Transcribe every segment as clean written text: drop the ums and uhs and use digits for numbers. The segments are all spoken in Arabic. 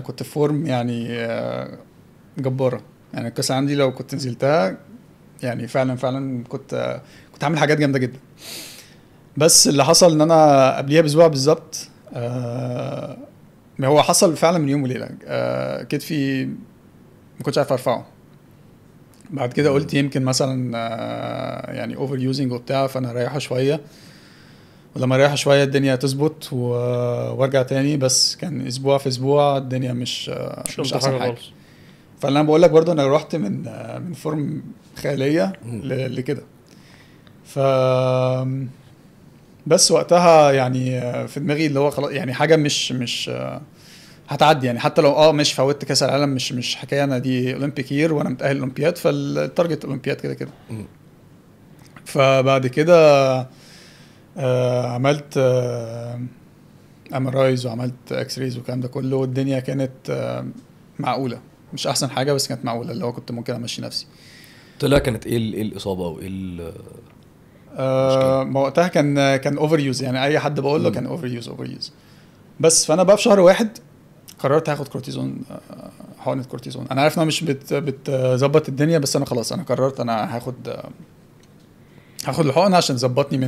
كنت في فورم يعني جباره. يعني الكاس العالم دي لو كنت نزلتها يعني فعلا كنت عامل حاجات جامده جدا. بس اللي حصل ان انا قبليها باسبوع بالظبط ما هو حصل فعلا من يوم وليله. كتفي ما كنتش عارف ارفعه. بعد كده قلت يمكن مثلا يعني اوفر يوزنج وبتاع، فانا اريحه شويه، ولما اريحه شويه الدنيا تظبط وارجع تاني. بس كان اسبوع في اسبوع الدنيا مش احسن حاجه. فانا بقول لك برضو انا رحت من فورم خياليه لكده. ف بس وقتها يعني في دماغي اللي هو خلاص يعني حاجه مش هتعدي يعني. حتى لو مش فوتت كاس العالم مش حكايه، انا دي اولمبيك يير وانا متاهل اولمبياد، فالتارجت اولمبياد كده كده. فبعد كده عملت ام رايز وعملت اكس ريز والكلام ده كله، والدنيا كانت معقوله، مش احسن حاجه بس كانت معقوله، اللي هو كنت ممكن امشي نفسي. طلع كانت ايه الاصابه او ايه ما وقتها كان اوفر يوز يعني. اي حد بقول له كان اوفر يوز. بس فانا بقى في شهر واحد قررت هاخد كورتيزون، حقنه كورتيزون. انا عارف انها مش بتظبط الدنيا، بس انا خلاص انا قررت انا هاخد الحقنه عشان تظبطني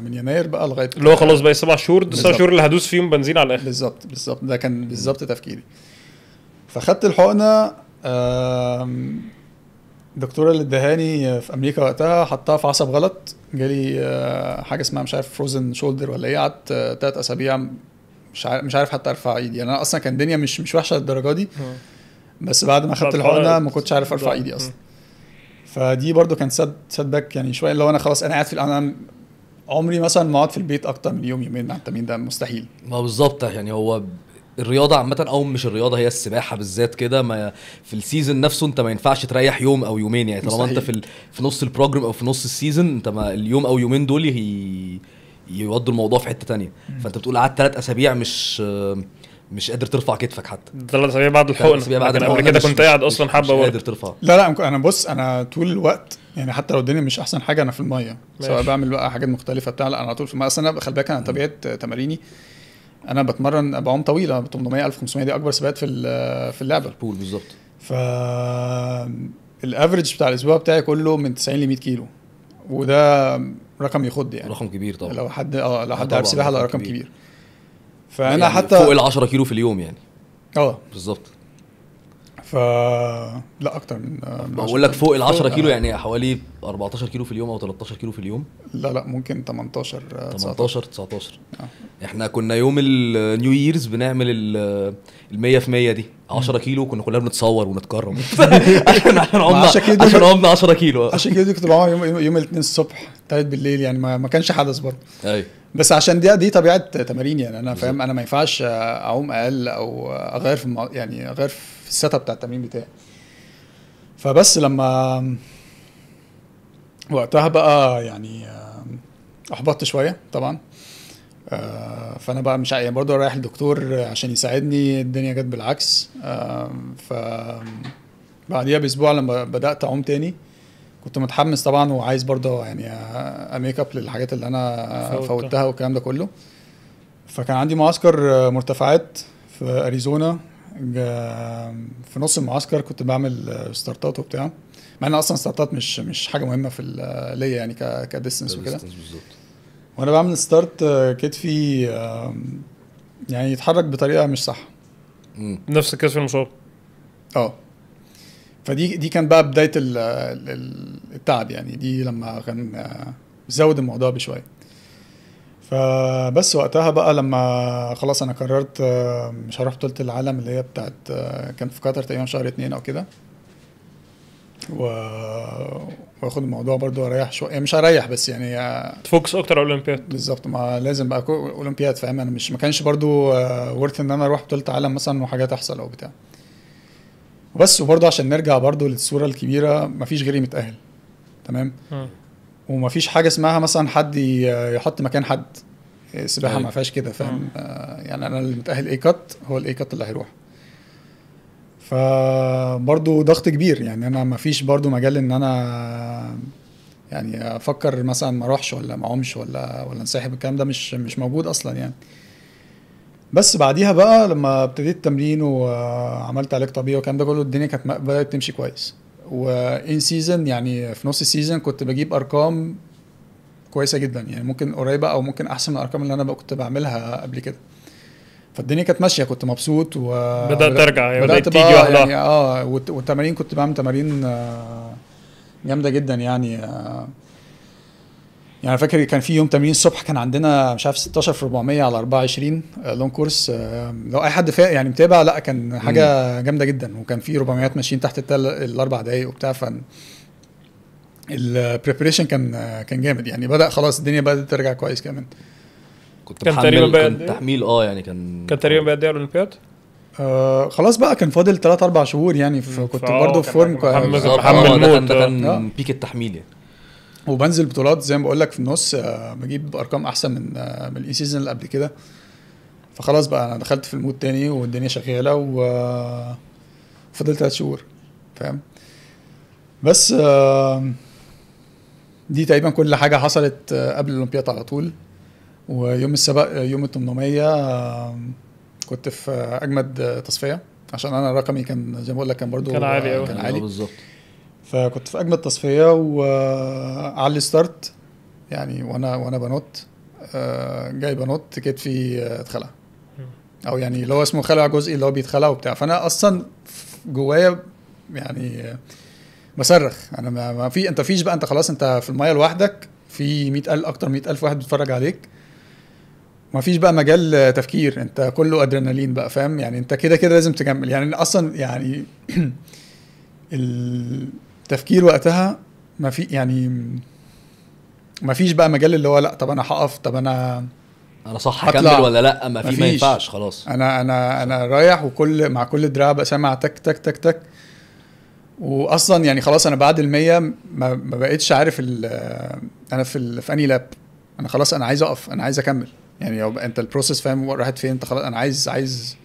من يناير بقى لغايه اللي هو خلاص بقى 7 شهور. ده 7 شهور اللي هدوس فيهم بنزين على الاخر. بالظبط ده كان بالظبط تفكيري. فخدت الحقنه. الدكتوره اللي ادهاني في امريكا وقتها حطها في عصب غلط، جالي حاجه اسمها مش عارف فروزن شولدر ولا ايه. قعدت 3 اسابيع مش عارف حتى ارفع ايدي يعني. انا اصلا كان الدنيا مش وحشه للدرجه دي، بس بعد ما خدت الحقنه ما كنتش عارف ارفع ايدي اصلا. فدي برضو كان سد باك يعني شويه، اللي هو انا خلاص انا قاعد انا عمري مثلا ما اقعد في البيت اكتر من يومين مع التمرين، ده مستحيل. ما بالظبط يعني هو الرياضه عامه او مش الرياضه، هي السباحه بالذات كده، ما في السيزون نفسه انت ما ينفعش تريح يوم او يومين يعني. طالما انت في نص البروجرام او في نص السيزون، انت ما اليوم او يومين دول يودوا الموضوع في حته تانية. فانت بتقول قعدت 3 اسابيع مش قادر ترفع كتفك حتى. 3 اسابيع بعد الحقنه. قبل كده كنت قاعد اصلا حبه مش قادر ترفع. لا انا بص، انا طول الوقت يعني حتى لو الدنيا مش احسن حاجه انا في الميه، سواء بعمل بقى حاجات مختلفه بتاع. لا انا على طول في الميه. اصلا انا خلي بالك انا طبيعه تماريني انا بتمرن بعوم طويله 800 1500 دي اكبر سباقات في اللعبه البول بالظبط. الافريج بتاع الاسبوع بتاعي كله من 90 ل 100 كيلو، وده رقم يخض يعني. رقم كبير طبعا. لو حد عارف سباحه ده رقم كبير. فانا يعني حتى فوق ال 10 كيلو في اليوم يعني. بالظبط. لا اكتر من بقول لك فوق ال 10 كيلو يعني حوالي 14 كيلو في اليوم او 13 كيلو في اليوم. لا ممكن 18 19. احنا كنا يوم النيو ييرز بنعمل ال 100% دي 10 كيلو، كنا كلنا بنتصور ونتكرم عشان عملنا 10 كيلو. 10 كيلو دي كنت بعملها يوم الاثنين الصبح 3 بالليل يعني. ما كانش حدث برضه. ايوه بس عشان دي طبيعه تمارين يعني. انا فاهم انا ما ينفعش اعوم اقل او اغير يعني اغير في السيت اب بتاع التمرين بتاعي. فبس لما وقتها بقى يعني احبطت شويه طبعا. فانا بقى مش يعني برضه رايح الدكتور عشان يساعدني، الدنيا جت بالعكس. ف بعديها باسبوع لما بدات اعوم تاني كنت متحمس طبعا، وعايز برضه يعني اميك اب للحاجات اللي انا فوتها والكلام ده كله. فكان عندي معسكر مرتفعات في اريزونا. في نص المعسكر كنت بعمل ستارتات وبتاع، مع ان اصلا ستارتات مش حاجه مهمه في ليا يعني كديستنس وكده. وانا بعمل ستارت كتفي يعني يتحرك بطريقه مش صح. نفس الكتف المصاب. فدي كان بقى بدايه التعب يعني. دي لما كان زود الموضوع بشويه. فبس وقتها بقى لما خلاص انا قررت مش هروح بطولة العالم اللي هي بتاعت كان في قطر تقريبا شهر 2 او كده، واخد الموضوع برضو اريح شويه يعني. مش هريح بس يعني تفوكس اكتر على الاولمبياد. بالظبط، ما لازم بقى اولمبياد فاهم. انا ما كانش برضو ورث ان انا اروح بطولة عالم مثلا وحاجات تحصل او بتاع. وبس. وبرضو عشان نرجع برضو للصورة الكبيرة، مفيش غيري متأهل تمام. ومفيش حاجة اسمها مثلا حد يحط مكان حد. السباحة ما فيهاش كده فاهم. يعني انا اللي متأهل اي كات هو الاي كات اللي هيروح. فبرضو ضغط كبير يعني. انا ما فيش برضو مجال ان انا يعني افكر مثلا ما اروحش ولا ما اعومش ولا انسحب. الكلام ده مش موجود اصلا يعني. بس بعديها بقى لما ابتديت تمرين وعملت علاج طبيعي والكلام ده كله الدنيا كانت بدات تمشي كويس. وان سيزون يعني في نص السيزون كنت بجيب ارقام كويسه جدا، يعني ممكن قريبه او ممكن احسن من الارقام اللي انا كنت بعملها قبل كده. فالدنيا كانت ماشيه، كنت مبسوط بدات ترجع يعني بدات تيجي واحده يعني والتمارين كنت بعمل تمارين جامده جدا يعني. يعني فاكر كان في يوم تمرين الصبح كان عندنا مش عارف 16 في 400 على 24 لون كورس. لو اي حد يعني متابع، لا كان حاجه جامده جدا. وكان في 400 ماشيين تحت الاربع دقايق وبتاع. البريبريشن كان جامد يعني. بدا خلاص الدنيا بدات ترجع كويس كمان. كان تقريبا كنت تحميل يعني كان تقريبا بقى على الاولمبياد. خلاص بقى كان فاضل 3-4 شهور يعني. كنت برضه في فورم محمد ده كان بيك التحميل يعني. وبنزل بطولات زي ما بقول لك في النص، بجيب ارقام احسن من الاي سيزون اللي قبل كده. فخلاص بقى انا دخلت في المود تاني والدنيا شغاله. وفضلت 3 شهور فاهم. بس دي تقريبا كل حاجه حصلت قبل الاولمبياد على طول. ويوم السباق يوم ال 800 كنت في اجمد تصفيه، عشان انا رقمي كان زي ما بقول لك كان برضو كان عالي قوي. كان عالي بالظبط. فكنت في اجمد تصفيه وعلى الستارت يعني. وانا بنط جاي بنط كتفي اتخلع، او يعني اللي هو اسمه خلع جزئي اللي هو بيتخلع وبتاع. فانا اصلا جوايا يعني بصرخ. انا ما في انت فيش بقى، انت خلاص انت في المايه لوحدك، في 100,000 اكتر 100,000 واحد بيتفرج عليك. ما فيش بقى مجال تفكير، انت كله ادرينالين بقى فاهم يعني. انت كده كده لازم تكمل يعني. اصلا يعني التفكير وقتها ما في يعني، ما فيش بقى مجال اللي هو لا طب انا هقف، طب انا صح هكمل ولا لا. ما ينفعش خلاص. انا رايح وكل مع كل دراع بقى سامع تك تك تك تك. واصلا يعني خلاص انا بعد ال100 ما بقيتش عارف انا في اني لاب. انا خلاص انا عايز اقف، انا عايز اكمل يعني. انت البروسيس فاهم راحت فين. انت خلاص انا عايز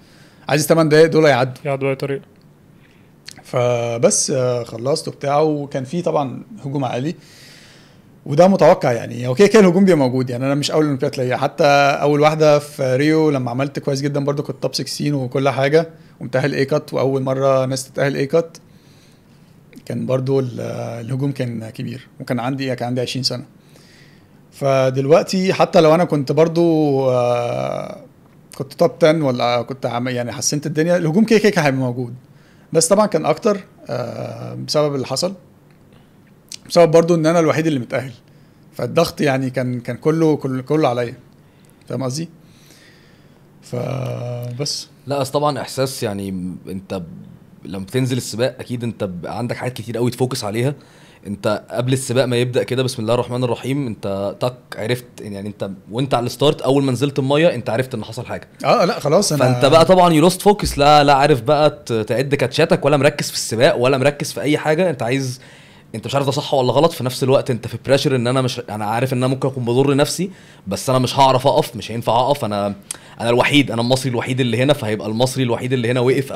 8 دقايق دول يعدوا اي طريق. فبس خلصت وبتاع. وكان في طبعا هجوم عالي وده متوقع يعني. اوكي كان الهجوم بيبقى موجود يعني. انا مش اول اولمبياد ليا، حتى اول واحده في ريو لما عملت كويس جدا برضو كنت توب 16 وكل حاجه ومتاهل اي كات، واول مره ناس تتاهل اي كات. كان برضو الهجوم كان كبير. وكان عندي 20 سنه. فدلوقتي حتى لو انا كنت برضو كنت توب 10 ولا كنت يعني حسنت الدنيا، الهجوم كده كده هيبقى موجود. بس طبعا كان اكتر بسبب اللي حصل، بسبب برضو ان انا الوحيد اللي متأهل. فالضغط يعني كان كله عليا فاهم قصدي. فبس لا طبعا احساس يعني. انت لما بتنزل السباق اكيد انت عندك حاجات كتير قوي تفوكس عليها. انت قبل السباق ما يبدا كده بسم الله الرحمن الرحيم انت عرفت يعني. انت وانت على الستارت اول ما نزلت الميه انت عرفت ان حصل حاجه. لا خلاص فانت بقى طبعا يلوست فوكس. لا عارف بقى تعد كاتشاتك ولا مركز في السباق ولا مركز في اي حاجه. انت مش عارف ده صح ولا غلط. في نفس الوقت انت في بريشر ان انا عارف ان انا ممكن اكون بضر نفسي، بس انا مش هعرف اقف، مش هينفع اقف. انا الوحيد، انا المصري الوحيد اللي هنا. فهيبقى المصري الوحيد اللي هنا وقف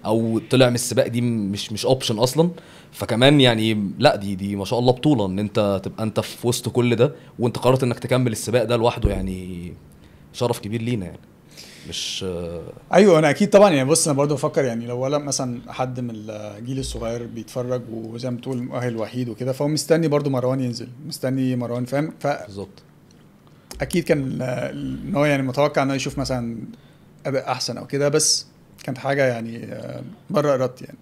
او طلع من السباق دي مش اوبشن اصلا. فكمان يعني لا دي ما شاء الله بطوله ان انت تبقى انت في وسط كل ده وانت قررت انك تكمل السباق ده لوحده. يعني شرف كبير لينا يعني. مش ايوه انا اكيد طبعا يعني. بص انا برضو بفكر يعني لو ولا مثلا حد من الجيل الصغير بيتفرج وزي ما تقول مؤهل وحيد وكده، فهو مستني برضو مروان ينزل، مستني مروان فاهم. بالظبط. اكيد كان ان هو يعني متوقع انه يشوف مثلا اداء احسن او كده، بس كانت حاجه يعني بره ارادتي يعني.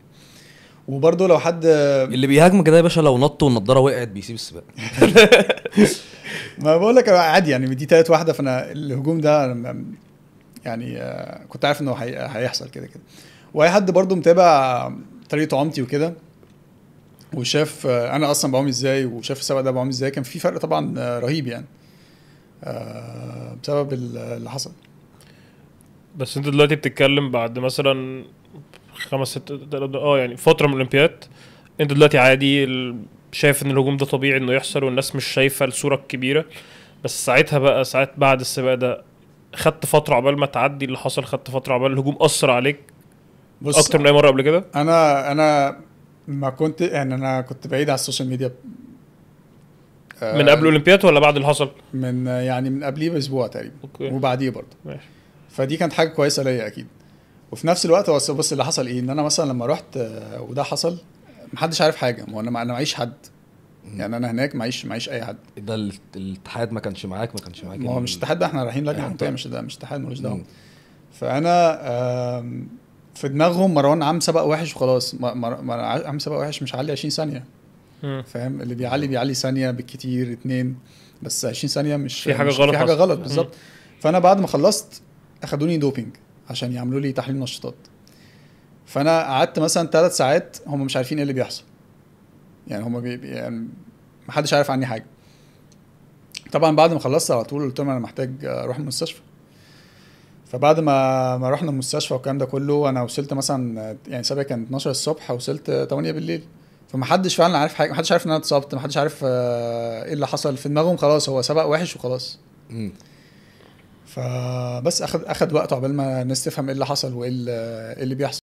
وبرضو لو حد اللي بيهاجم كده يا باشا لو نط والنضاره وقعت بيسيب السباق. ما بقول لك عادي يعني. دي تالت واحده. فانا الهجوم ده يعني كنت عارف انه هيحصل كده كده. واي حد برضو متابع طريقه عومتي وكده وشاف انا اصلا بعوم ازاي وشاف السباق ده بعوم ازاي، كان في فرق طبعا رهيب يعني بسبب اللي حصل. بس انت دلوقتي بتتكلم بعد مثلا 5-6 يعني فتره من الاولمبياد. انت دلوقتي عادي شايف ان الهجوم ده طبيعي انه يحصل والناس مش شايفه الصوره الكبيره. بس ساعتها بقى ساعات بعد السباق ده خدت فتره عقبال ما تعدي اللي حصل، خدت فتره عقبال الهجوم اثر عليك اكتر من اي مره قبل كده. انا ما كنت يعني انا كنت بعيد على السوشيال ميديا من قبل الاولمبياد ولا بعد اللي حصل؟ من قبليه باسبوع تقريبا. أوكي. وبعديه برضه ماشي. فدي كانت حاجه كويسه ليا اكيد. وفي نفس الوقت هو بص اللي حصل ايه، ان انا مثلا لما رحت وده حصل محدش عارف حاجه، ما انا معيش حد يعني، انا هناك معيش اي حد. ده الاتحاد ما كانش معاك ما هو مش اتحاد بقى، احنا رايحين لجنه يعني حكوميه، مش اتحاد ملوش دعوه. فانا في دماغهم مروان عم سبق وحش وخلاص، عم سبق وحش مش عالي 20 ثانيه فاهم، اللي بيعلي ثانيه بالكتير 2 بس 20 ثانيه مش في حاجه مش غلط، في حاجه غلط بالظبط. فانا بعد ما خلصت اخدوني دوبينج عشان يعملوا لي تحليل نشاطات، فانا قعدت مثلا 3 ساعات هم مش عارفين ايه اللي بيحصل يعني، هم يعني محدش عارف عني حاجه. طبعا بعد ما خلصت على طول قلت لهم انا محتاج اروح المستشفى. فبعد ما رحنا المستشفى والكلام ده كله، انا وصلت مثلا يعني سابقا كان 12 الصبح وصلت 8 بالليل. فمحدش فعلا عارف حاجه، محدش عارف ان انا اتصبت، محدش عارف ايه اللي حصل. في دماغهم خلاص هو سبق وحش وخلاص. فبس اخد وقت عقبال ما الناس تفهم ايه اللي حصل وايه اللي بيحصل.